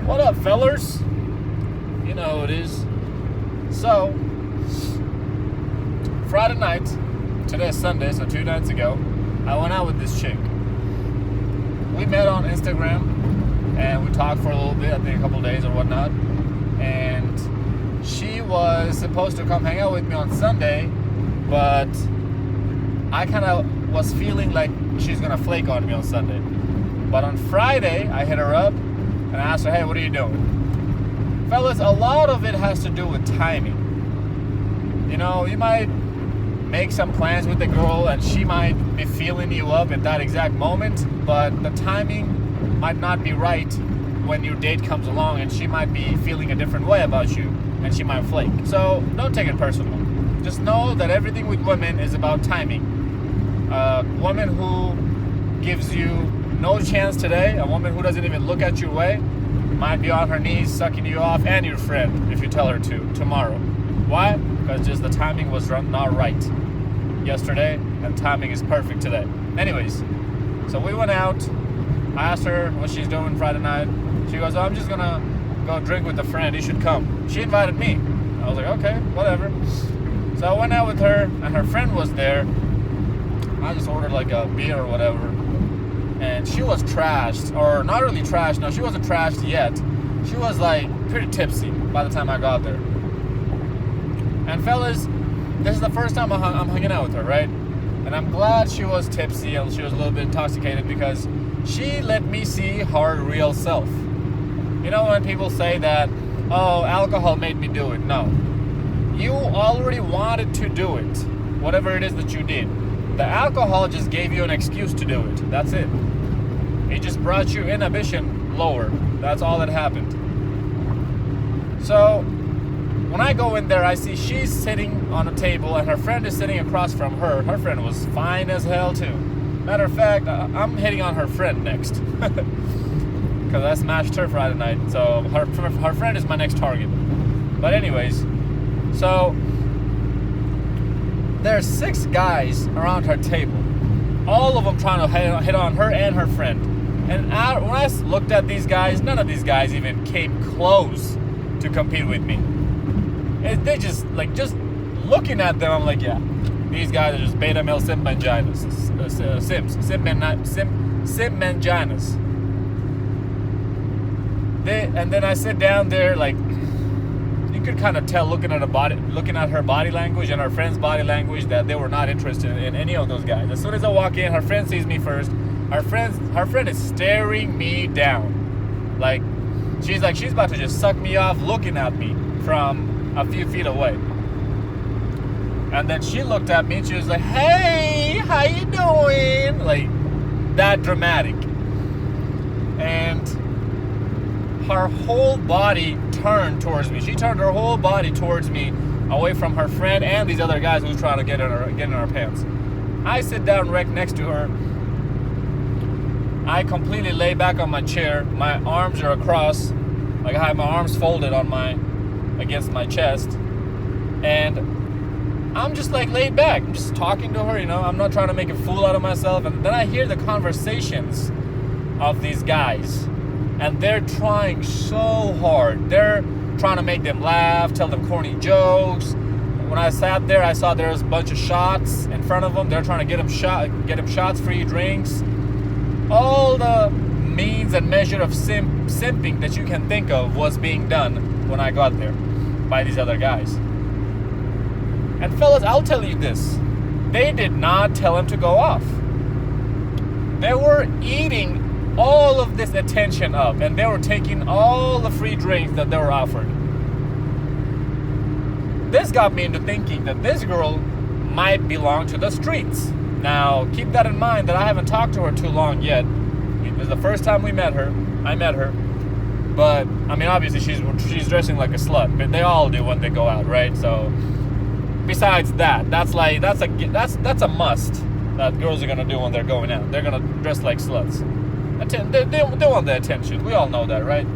What up, fellers? You know who it is. So, Friday night, today's Sunday, so 2 nights ago, I went out with this chick. We met on Instagram, and we talked for a little bit, I think a couple days or whatnot. And she was supposed to come hang out with me on Sunday, but I kind of was feeling like she's going to flake on me on Sunday. But on Friday, I hit her up, and I asked her, hey, what are you doing? Fellas, a lot of it has to do with timing. You know, you might make some plans with the girl and she might be feeling you up at that exact moment, but the timing might not be right when your date comes along, and she might be feeling a different way about you and she might flake. So don't take it personal. Just know that everything with women is about timing. A woman who gives you no chance today, a woman who doesn't even look at your way, might be on her knees sucking you off and your friend if you tell her to tomorrow. Why? Because just the timing was not right yesterday, and timing is perfect today. Anyways, so we went out. I asked her what she's doing Friday night. She goes, oh, I'm just gonna go drink with a friend. You should come. She invited me. I was like, okay, whatever. So I went out with her, and her friend was there. I just ordered like a beer or whatever. And she was trashed, or not really trashed. No, she wasn't trashed yet. She was like pretty tipsy by the time I got there. And fellas, this is the first time I'm hanging out with her, right? And I'm glad she was tipsy and she was a little bit intoxicated, because she let me see her real self. You know when people say that, oh, alcohol made me do it? No. You already wanted to do it, whatever it is that you did. The alcohol just gave you an excuse to do it. That's it. It just brought your inhibition lower. That's all that happened. So, when I go in there, I see she's sitting on a table and her friend is sitting across from her. Her friend was fine as hell too. Matter of fact, I'm hitting on her friend next. Because I smashed her Friday night. So, her friend is my next target. But anyways, so there's 6 guys around her table, all of them trying to hit on her and her friend. And when I looked at these guys, none of these guys even came close to compete with me. They just looking at them, I'm like, yeah, these guys are just beta male simp manginas, simp manginas. And then I sit down there, like, you could kind of tell looking at her body language and her friend's body language that they were not interested in any of those guys. As soon as I walk in, her friend sees me first. Her friend is staring me down. Like, she's about to just suck me off looking at me from a few feet away. And then she looked at me and she was like, hey, how you doing? Like, that dramatic. And her whole body turned towards me. She turned her whole body towards me, away from her friend and these other guys who was trying to get in her pants. I sit down right next to her. I completely lay back on my chair. My arms are across, like I have my arms folded against my chest, and I'm just like laid back. I'm just talking to her, you know. I'm not trying to make a fool out of myself. And then I hear the conversations of these guys. And they're trying so hard. They're trying to make them laugh, tell them corny jokes. When I sat there, I saw there was a bunch of shots in front of them. They're trying to get them shots, free drinks. All the means and measure of simping that you can think of was being done when I got there by these other guys. And fellas, I'll tell you this. They did not tell him to go off. They were eating all of this attention up, and they were taking all the free drinks that they were offered. This got me into thinking that this girl might belong to the streets. Now, keep that in mind that I haven't talked to her too long yet. This is the first time I met her. But, I mean, obviously she's dressing like a slut, but they all do when they go out, right? So, besides that, that's a must that girls are gonna do when they're going out. They're gonna dress like sluts. They want the attention. We all know that, right?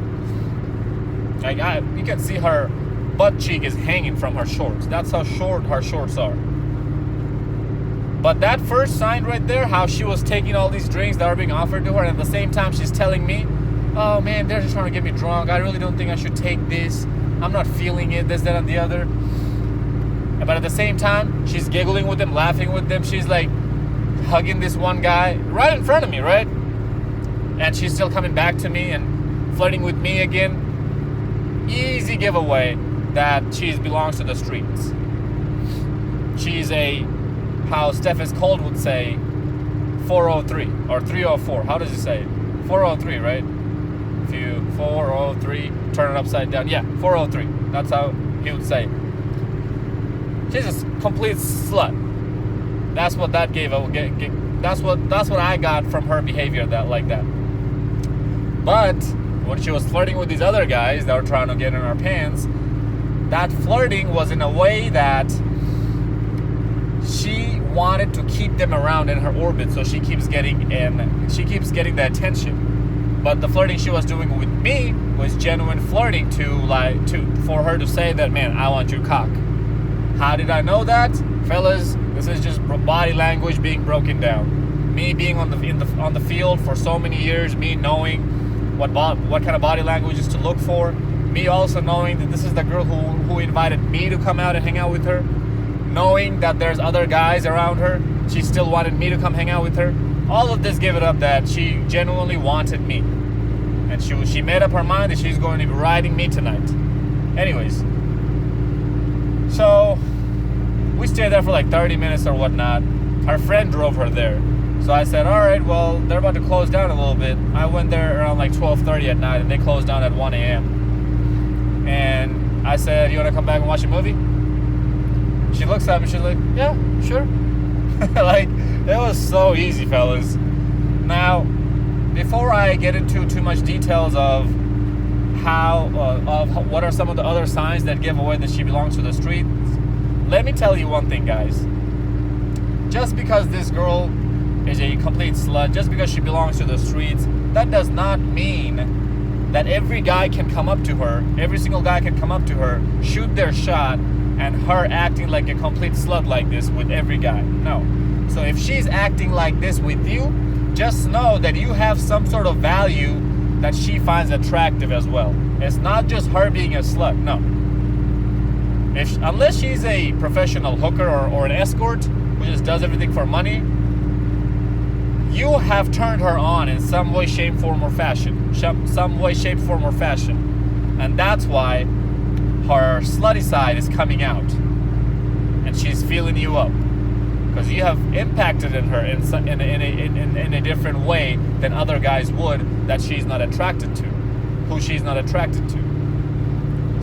Like, you can see her butt cheek is hanging from her shorts. That's how short her shorts are. But that first sign right there, how she was taking all these drinks that are being offered to her, and at the same time she's telling me oh man, they're just trying to get me drunk. I really don't think I should take this. I'm not feeling it, this, that, and the other. But at the same time, she's giggling with them, laughing with them. She's like hugging this one guy right in front of me, right? And she's still coming back to me and flirting with me again. Easy giveaway that she belongs to the streets. She's a, how Steffes Cold would say, 403 or 304. How does he say it? 403, right? If you 403, turn it upside down. Yeah, 403. That's how he would say it. She's a complete slut. That's what that gave. That's what I got from her behavior like that. But when she was flirting with these other guys that were trying to get in our pants, that flirting was in a way that she wanted to keep them around in her orbit, so she keeps getting the attention. But the flirting she was doing with me was genuine flirting for her to say that, man, I want your cock. How did I know that? Fellas, this is just body language being broken down. Me being on the field for so many years, me knowing what kind of body language is to look for, me also knowing that this is the girl who invited me to come out and hang out with her, knowing that there's other guys around her, she still wanted me to come hang out with her. All of this gave it up that she genuinely wanted me. And she made up her mind that she's going to be riding me tonight. Anyways, so we stayed there for like 30 minutes or whatnot. Her friend drove her there. So I said, all right, well, they're about to close down a little bit. I went there around like 12:30 at night, and they closed down at 1 a.m. And I said, you want to come back and watch a movie? She looks at me, she's like, yeah, sure. Like, it was so easy, fellas. Now, before I get into too much details of what are some of the other signs that give away that she belongs to the streets, let me tell you one thing, guys. Just because this girl is a complete slut, just because she belongs to the streets, that does not mean that every guy can come up to her, every single guy can come up to her, shoot their shot, and her acting like a complete slut like this with every guy. No. So if she's acting like this with you, just know that you have some sort of value that she finds attractive as well. It's not just her being a slut, no. Unless she's a professional hooker or an escort who just does everything for money, you have turned her on in some way, shape, form, or fashion. Some way, shape, form, or fashion. And that's why her slutty side is coming out. And she's feeling you up. Because you have impacted in her in a different way than other guys would that she's not attracted to. Who she's not attracted to.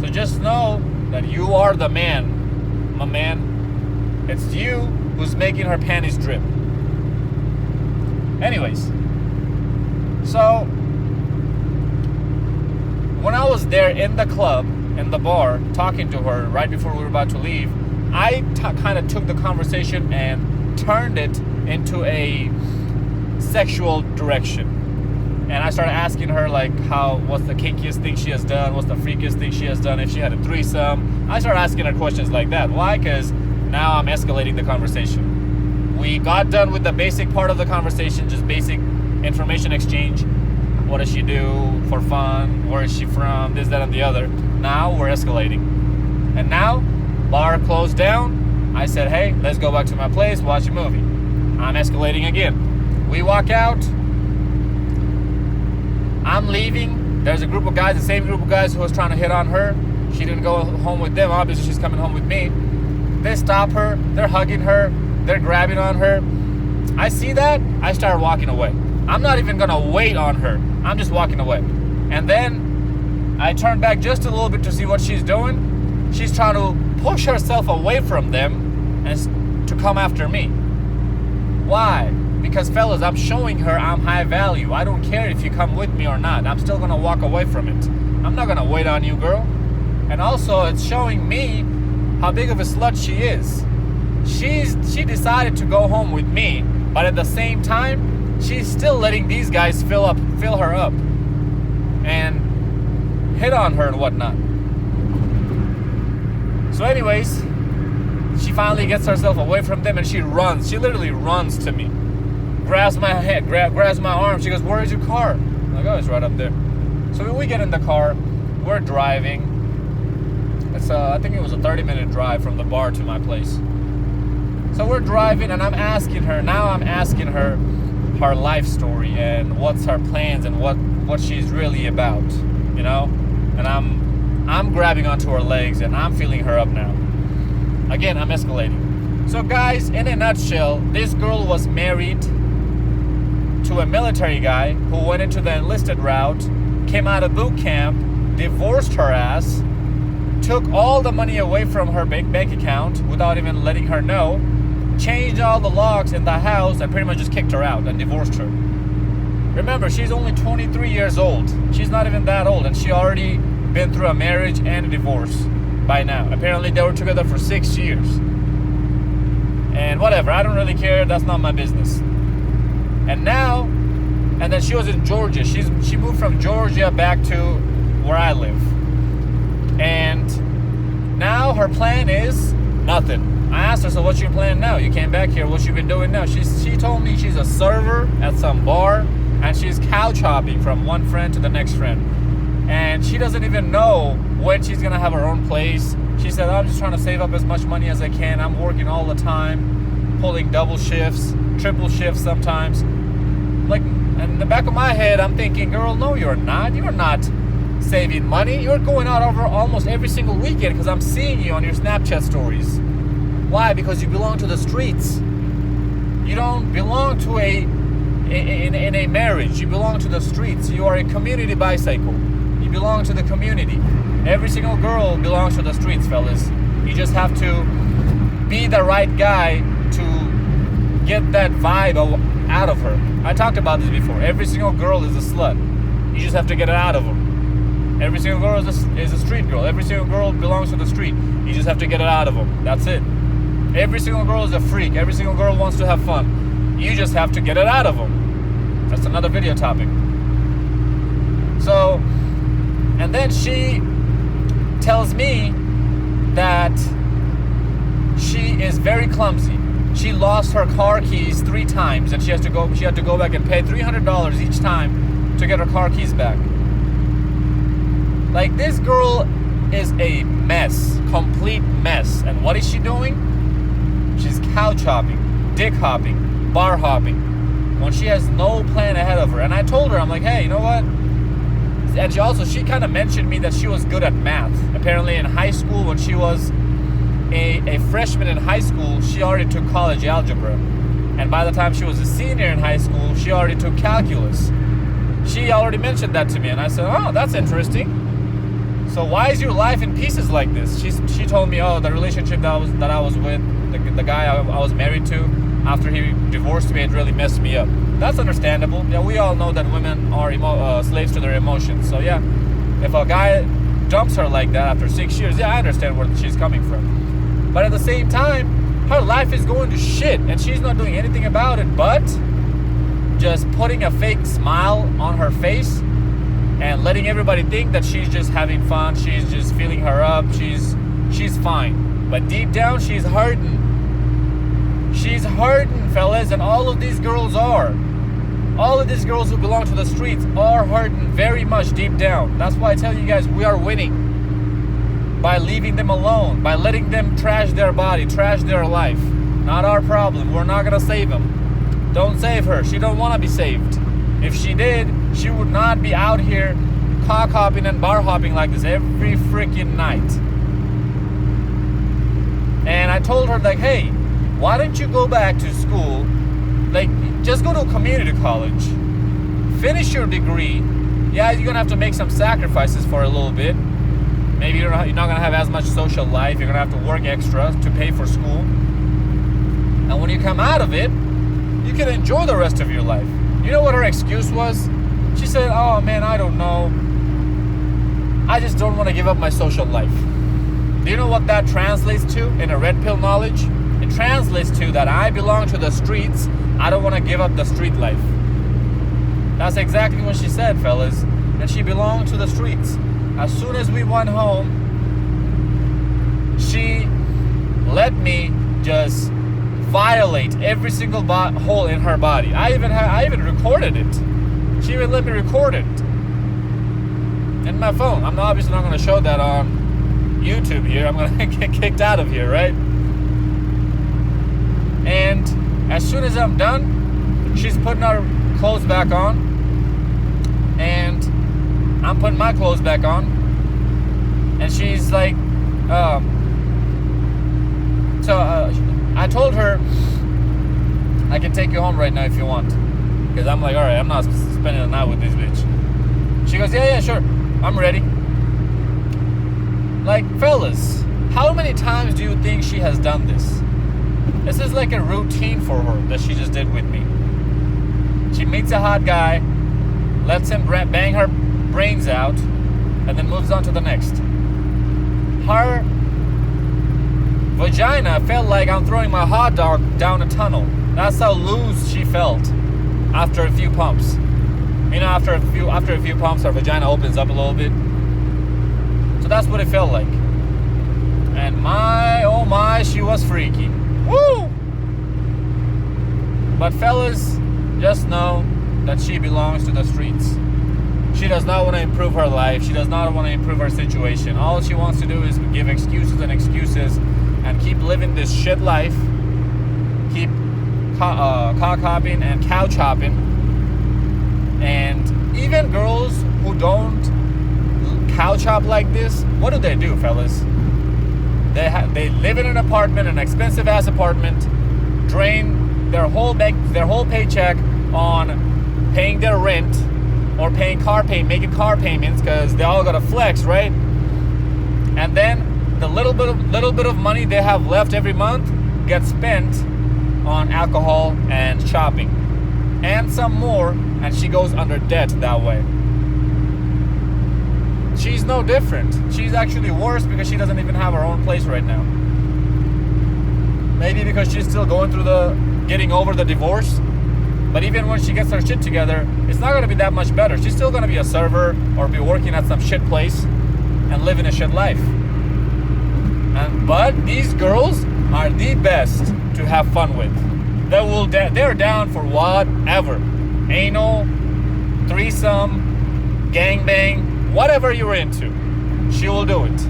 So just know that you are the man, my man. It's you who's making her panties drip. Anyways, so when I was there in the club, in the bar, talking to her right before we were about to leave, I kind of took the conversation and turned it into a sexual direction. And I started asking her, like, what's the kinkiest thing she has done? What's the freakiest thing she has done? If she had a threesome. I started asking her questions like that. Why? Because now I'm escalating the conversation. We got done with the basic part of the conversation, just basic information exchange. What does she do for fun? Where is she from? This, that, and the other. Now we're escalating. And now, bar closed down. I said, hey, let's go back to my place, watch a movie. I'm escalating again. We walk out. I'm leaving. There's a group of guys, the same group of guys who was trying to hit on her. She didn't go home with them. Obviously, she's coming home with me. They stop her. They're hugging her. They're grabbing on her. I see that. I start walking away. I'm not even going to wait on her. I'm just walking away. And then I turn back just a little bit to see what she's doing. She's trying to push herself away from them and to come after me. Why? Because, fellas, I'm showing her I'm high value. I don't care if you come with me or not. I'm still going to walk away from it. I'm not going to wait on you, girl. And also, it's showing me how big of a slut she is. She decided to go home with me, but at the same time, she's still letting these guys fill her up and hit on her and whatnot. So anyways, she finally gets herself away from them and she runs. She literally runs to me. Grabs my head, grabs my arm. She goes, where is your car? I'm like, oh, it's right up there. So we get in the car, we're driving. It's I think it was a 30-minute drive from the bar to my place. So we're driving, and I'm asking her her life story and what's her plans and what she's really about, you know. And I'm grabbing onto her legs, and I'm feeling her up now. Again, I'm escalating. So guys, in a nutshell, this girl was married to a military guy who went into the enlisted route, came out of boot camp, divorced her ass, took all the money away from her bank account without even letting her know, changed all the locks in the house, and pretty much just kicked her out and divorced her. Remember, she's only 23 years old. She's not even that old, and she already been through a marriage and a divorce by now. Apparently they were together for 6 years. And whatever, I don't really care, that's not my business. And then she was in Georgia. She moved from Georgia back to where I live. And now her plan is nothing. I asked her, so what's your plan now? You came back here, what you been doing now? She told me she's a server at some bar, and she's couch hopping from one friend to the next friend. And she doesn't even know when she's gonna have her own place. She said, I'm just trying to save up as much money as I can. I'm working all the time, pulling double shifts, triple shifts sometimes. Like, in the back of my head, I'm thinking, girl, no, you're not. You're not saving money. You're going out over almost every single weekend because I'm seeing you on your Snapchat stories. Why? Because you belong to the streets. You don't belong to in a marriage. You belong to the streets. You are a community bicycle. You belong to the community. Every single girl belongs to the streets, fellas. You just have to be the right guy to get that vibe out of her. I talked about this before. Every single girl is a slut. You just have to get it out of them. Every single girl is a street girl. Every single girl belongs to the street. You just have to get it out of them. That's it. Every single girl is a freak. Every single girl wants to have fun. You just have to get it out of them. That's another video topic. So, and then she tells me that she is very clumsy. She lost her car keys 3 times, and she had to go back and pay $300 each time to get her car keys back. Like, this girl is a mess, complete mess. And what is she doing? She's couch hopping, dick hopping, bar hopping, when she has no plan ahead of her. And I told her, I'm like, hey, you know what? And she kind of mentioned me that she was good at math. Apparently in high school, when she was a freshman in high school, she already took college algebra. And by the time she was a senior in high school, she already took calculus. She already mentioned that to me, and I said, oh, that's interesting. So why is your life in pieces like this? She told me, oh, the relationship that I was with, the guy I was married to, after he divorced me, it really messed me up. That's understandable. Yeah, we all know that women are slaves to their emotions. So yeah, if a guy dumps her like that after 6 years, yeah, I understand where she's coming from. But at the same time, her life is going to shit, and she's not doing anything about it but just putting a fake smile on her face and letting everybody think that she's just having fun, she's just feeling her up, she's fine. But deep down, she's hurting. She's hurting, fellas, and all of these girls are. All of these girls who belong to the streets are hurting very much deep down. That's why I tell you guys, we are winning by leaving them alone, by letting them trash their body, trash their life. Not our problem. We're not gonna save them. Don't save her. She don't want to be saved. If she did, she would not be out here cock hopping and bar hopping like this every freaking night. And I told her, like, hey, why don't you go back to school? Like, just go to a community college, finish your degree. Yeah, you're gonna have to make some sacrifices for a little bit. Maybe you're not gonna have as much social life. You're gonna have to work extra to pay for school. And when you come out of it, you can enjoy the rest of your life. You know what her excuse was? She said, oh man, I don't know. I just don't want to give up my social life. Do you know what that translates to in a red pill knowledge? It translates to that I belong to the streets. I don't want to give up the street life. That's exactly what she said, fellas. And she belonged to the streets. As soon as we went home, she let me just violate every single hole in her body. I even recorded it. She even let me record it. in my phone. I'm obviously not going to show that on YouTube here. I'm going to get kicked out of here, right? And as soon as I'm done, she's putting her clothes back on, and I'm putting my clothes back on, and she's like, I told her I can take you home right now if you want, because I'm like, all right, I'm not spending the night with this bitch. She goes, yeah, sure, I'm ready. Like, fellas, how many times do you think she has done this? This is like a routine for her that she just did with me. She meets a hot guy, lets him bang her brains out, and then moves on to the next. Her vagina felt like I'm throwing my hot dog down a tunnel. That's how loose she felt after a few pumps. You know, after a few pumps, her vagina opens up a little bit. So that's what it felt like. And my, oh my, she was freaky. Woo! But fellas, just know that she belongs to the streets. She does not want to improve her life. She does not want to improve her situation. All she wants to do is give excuses and keep living this shit life. Keep cock hopping and couch hopping. And even girls who don't couch hop like this, what do, fellas? They live in an apartment, an expensive ass apartment, drain their whole paycheck on paying their rent or making car payments, because they all gotta flex, right? And then the little bit of money they have left every month gets spent on alcohol and shopping and some more, and she goes under debt that way. She's no different. She's actually worse because she doesn't even have her own place right now. Maybe because she's still going through getting over the divorce. But even when she gets her shit together, it's not going to be that much better. She's still going to be a server or be working at some shit place and living a shit life. But these girls are the best to have fun with. They're down for whatever. Anal, threesome, gangbang, whatever you're into, she will do it.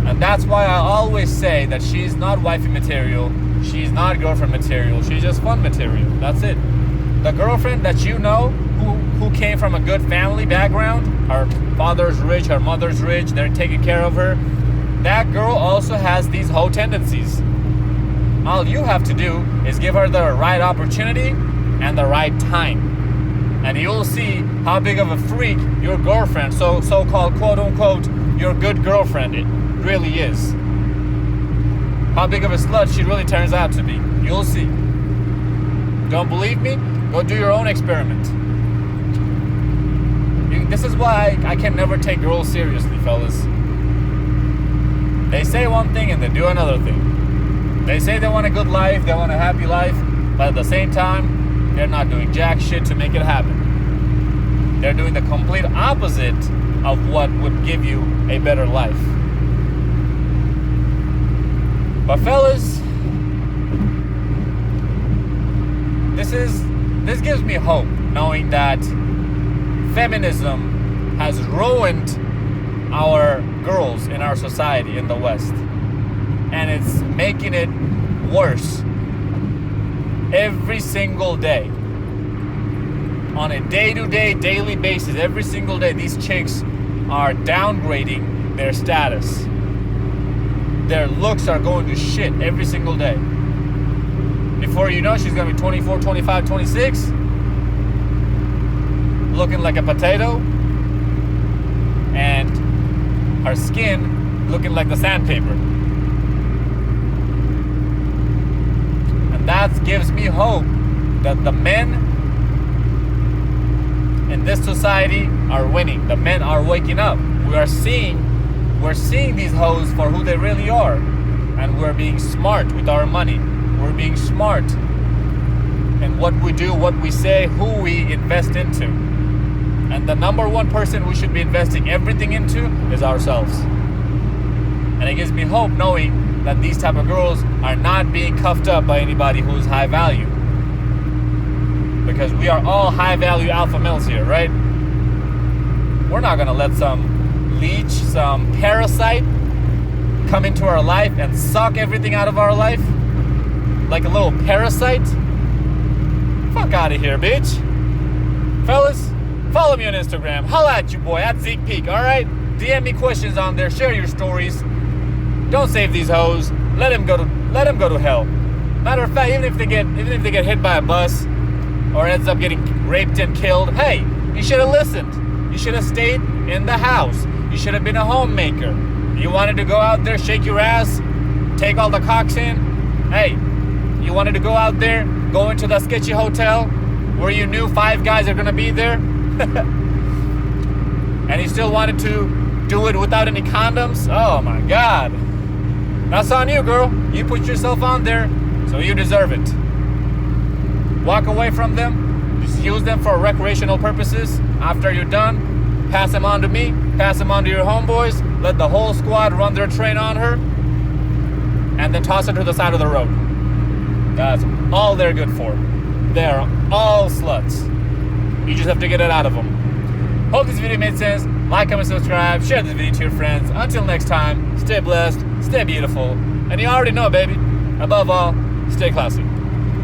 And that's why I always say that she's not wifey material, she's not girlfriend material, she's just fun material. That's it. The girlfriend that you know, who came from a good family background, her father's rich, her mother's rich, they're taking care of her, that girl also has these hoe tendencies. All you have to do is give her the right opportunity and the right time. And you'll see how big of a freak your girlfriend, so-called quote-unquote, your good girlfriend, it really is. How big of a slut she really turns out to be. You'll see. Don't believe me? Go do your own experiment. This is why I can never take girls seriously, fellas. They say one thing and they do another thing. They say they want a good life, they want a happy life, but at the same time, they're not doing jack shit to make it happen. They're doing the complete opposite of what would give you a better life. But fellas, this gives me hope, knowing that feminism has ruined our girls in our society in the West. And it's making it worse every single day. On a day-to-day, daily basis, every single day, these chicks are downgrading their status. Their looks are going to shit every single day. Before you know, she's going to be 24, 25, 26, looking like a potato, and her skin looking like the sandpaper. And that gives me hope that the men in this society are winning. The men are waking up. We're seeing these hoes for who they really are, and we're being smart with our money. We're being smart in what we do, what we say, who we invest into. And the number one person we should be investing everything into is ourselves. And it gives me hope knowing that these type of girls are not being cuffed up by anybody who's high value. Because we are all high value alpha males here, right? We're not gonna let some leech, some parasite come into our life and suck everything out of our life like a little parasite. Fuck out of here, bitch. Fellas, follow me on Instagram. Holla at you, boy, at zeekpeak, alright? DM me questions on there, share your stories. Don't save these hoes. Let them go to hell. Matter of fact, even if they get hit by a bus or ends up getting raped and killed, hey, you should have listened. You should have stayed in the house. You should have been a homemaker. You wanted to go out there, shake your ass, take all the cocks in. Hey, you wanted to go out there, go into the sketchy hotel where you knew 5 guys are gonna be there, and you still wanted to do it without any condoms? Oh my God. That's on you, girl. You put yourself on there, so you deserve it. Walk away from them. Just use them for recreational purposes. After you're done, pass them on to me, pass them on to your homeboys, let the whole squad run their train on her, and then toss her to the side of the road. That's all they're good for. They're all sluts. You just have to get it out of them. Hope this video made sense. Like, comment, subscribe, share this video to your friends. Until next time, stay blessed, stay beautiful, and you already know, baby, above all, stay classy.